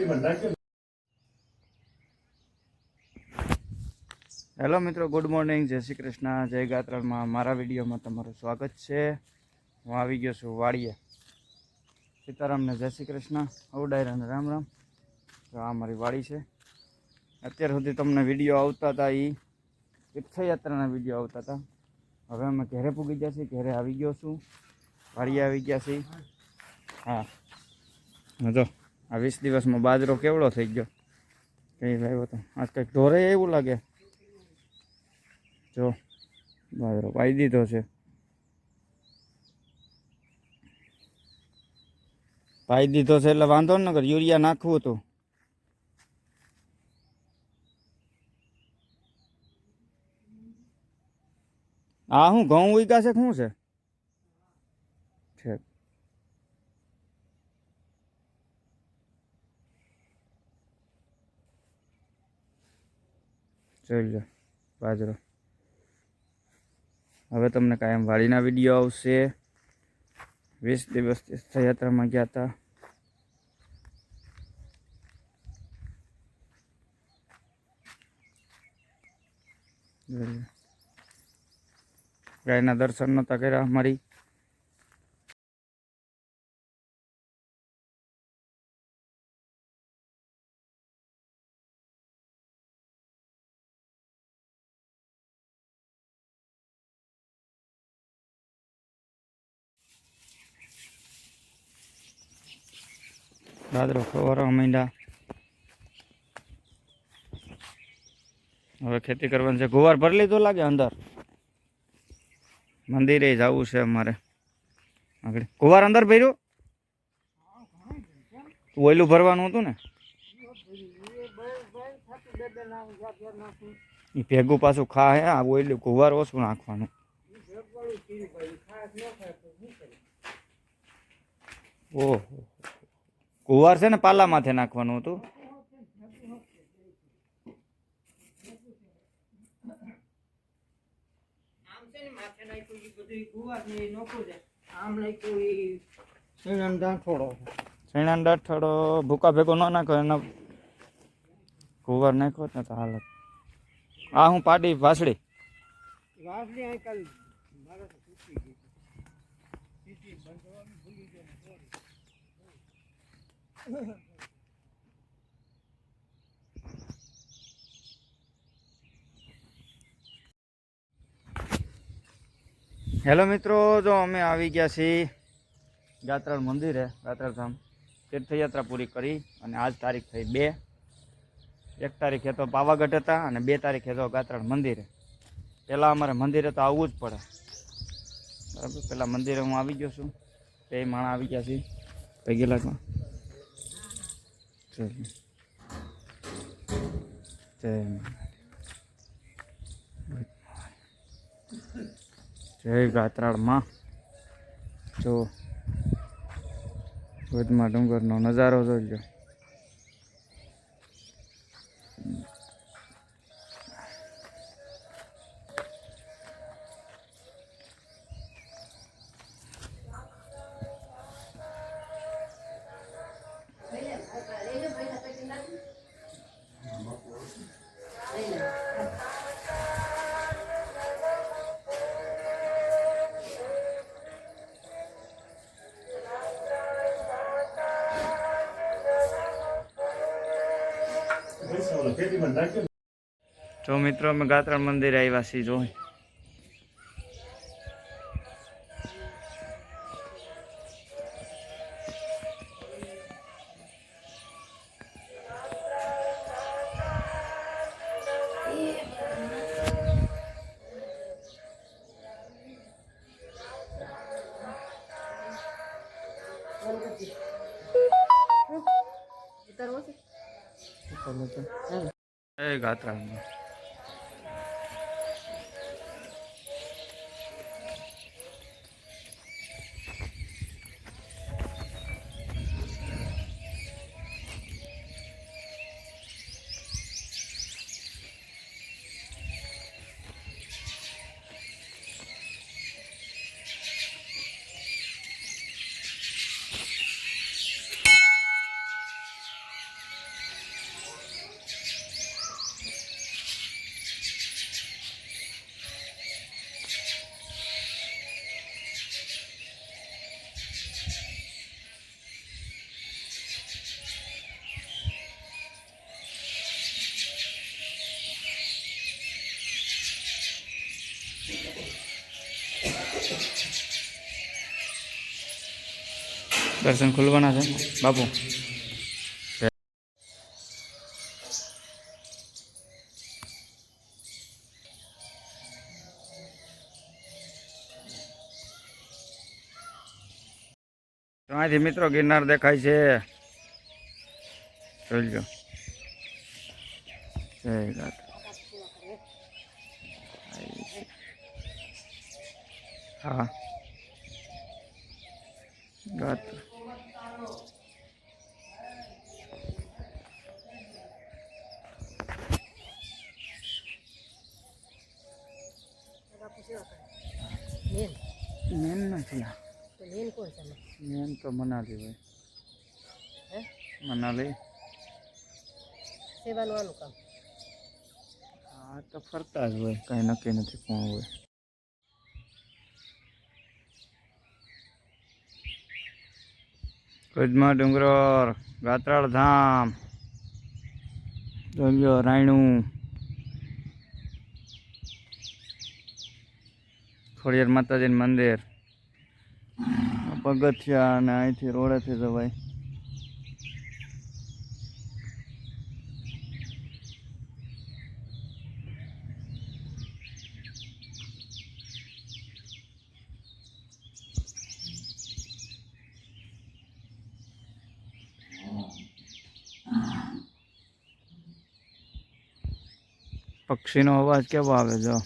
Hello મિત્રો, good morning, જય શ્રી કૃષ્ણ, જય ગાત્રામાં મારા વિડીયોમાં તમારું સ્વાગત છે. હું આવી ગયો છું વાડીએ. સીતારામને જય શ્રી કૃષ્ણ, અવડાયરાને રામ રામ. તો આ મારી વાડી છે. અત્યાર સુધી તમને વિડીયો આવતા હતા એ તીર્થયાત્રાના વિડીયો આવતા હતા. હવે અમે ઘરે પૂગી ગયા છીએ, ઘરે આવી ગયો છું, વાડીએ આવી ગયા છીએ. હા જો આ 20 દિવસમાં બાજરો કેવડો થઈ ગયો કઈ લાવ્યો તો. આજ કંઈક ઢોરે એવું લાગે. જો બાજરો પાઈ દીધો છે. પાઈ દીધો છે એટલે વાંધો ન કર. યુરિયા નાખવું હતું. આ શું ઘઉં ઉગ્યા છે? શું છે? જોઈ લો બાજરો. હવે તમને કાયમ વાડીના વિડીયો આવશે. 20 દિવસ તીર્થયાત્રામાં ગયા હતા. ગાયના દર્શન નહોતા કર્યા અમારી. બાજરો ખવારવા માંડ્યા. હવે ખેતી કરવાની છે. ગુવાર ભરી લીધો લાગે અંદર. મંદિરે જવું છે અમારે આગળ. ગુવાર અંદર ભર્યું? ઓયલું ભરવાનું હતું ને એ ભેગું પાછું ખા હે. આ ઓયલું ગુવાર ઓછું નાખવાનું. ઓહો, ગુવાર છે ને પાલા માથે નાખવાનું હતું. શેણાનો દાંઠોડો ભૂકા ભેગો ન નાખો. એના ગુવાર નાખો ને તો હાલત. આ હું પાડી વાસળી. હેલો મિત્રો, જો અમે આવી ગયા છીએ ગાત્રાળ મંદિરે. ગાત્રાળ ધામ તીર્થયાત્રા પૂરી કરી અને આજ તારીખ થઈ 2. 1 તારીખે તો પાવાગઢ હતા અને 2 તારીખે તો ગાત્રાળ મંદિરે. પહેલાં અમારે મંદિરે તો આવવું જ પડે બરાબર. પહેલાં મંદિરે હું આવી ગયો છું. 2 માણા આવી ગયા છીએ. પૈકી લાગવા જય ગાત્રાળમાં. જો વધમાં ડુંગરનો નજારો જોઈ લો. જો મિત્રો, અમે ગાત્રાળ મંદિરે આવ્યા છીએ. જો ગાત્રાળમાં દર્શન ખુલવાના છે બાપુ. અહીંથી મિત્રો ગિરનાર દેખાય છે. જોઈ જય ગાત. હા ગાત. મેન નથી આ. મેન તો મનાલી હોય. મનાલી હા તો ફરતા જ હોય, કઈ નક્કી નથી કોણ હોય. કુદમા ડુંગરો, ગાત્રાળ ધામ, જોજો રાયણું, ખોડિયાર માતાજીનું મંદિર, પગથિયા અને અહીંથી રોડેથી જવાય. પક્ષીનો અવાજ કેવો આવે જો.